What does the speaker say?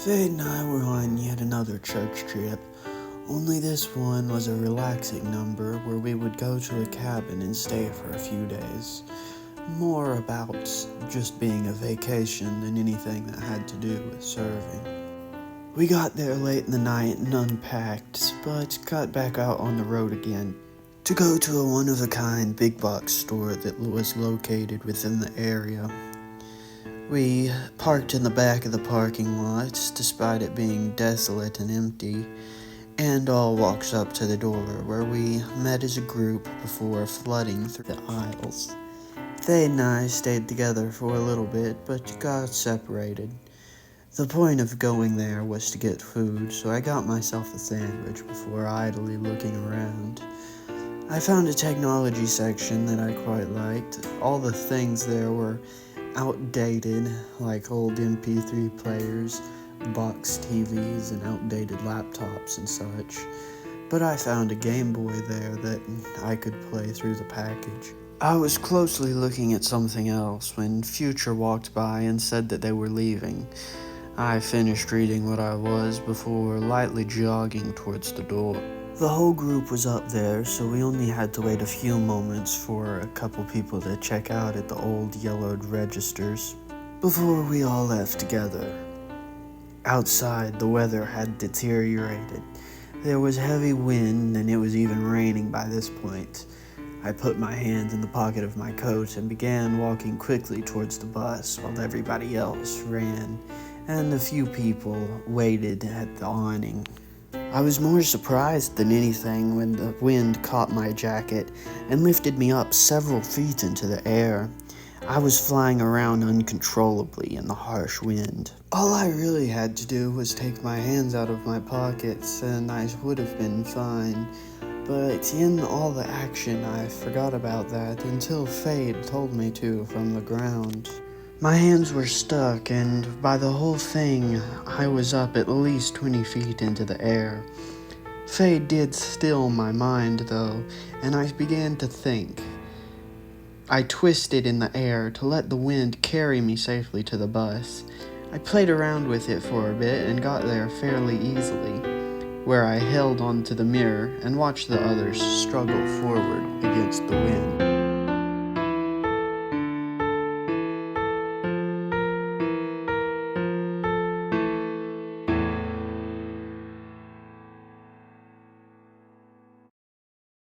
Fade and I were on yet another church trip, only this one was a relaxing number where we would go to a cabin and stay for a few days. More about just being a vacation than anything that had to do with serving. We got there late in the night and unpacked, but got back out on the road again to go to a one-of-a-kind big box store that was located within the area. We parked in the back of the parking lot, despite it being desolate and empty, and all walked up to the door, where we met as a group before flooding through the aisles. They and I stayed together for a little bit, but got separated. The point of going there was to get food, so I got myself a sandwich before idly looking around. I found a technology section that I quite liked. All the things there were outdated, like old MP3 players, box TVs, and outdated laptops and such. But I found a Game Boy there that I could play through the package. I was closely looking at something else when Future walked by and said that they were leaving. I finished reading what I was before lightly jogging towards the door. The whole group was up there, so we only had to wait a few moments for a couple people to check out at the old yellowed registers before we all left together. Outside, the weather had deteriorated. There was heavy wind, and it was even raining by this point. I put my hand in the pocket of my coat and began walking quickly towards the bus while everybody else ran, and a few people waited at the awning. I was more surprised than anything when the wind caught my jacket and lifted me up several feet into the air. I was flying around uncontrollably in the harsh wind. All I really had to do was take my hands out of my pockets and I would have been fine. But in all the action, I forgot about that until Fade told me to from the ground. My hands were stuck, and by the whole thing, I was up at least 20 feet into the air. Fade did still my mind, though, and I began to think. I twisted in the air to let the wind carry me safely to the bus. I played around with it for a bit and got there fairly easily, where I held onto the mirror and watched the others struggle forward against the wind.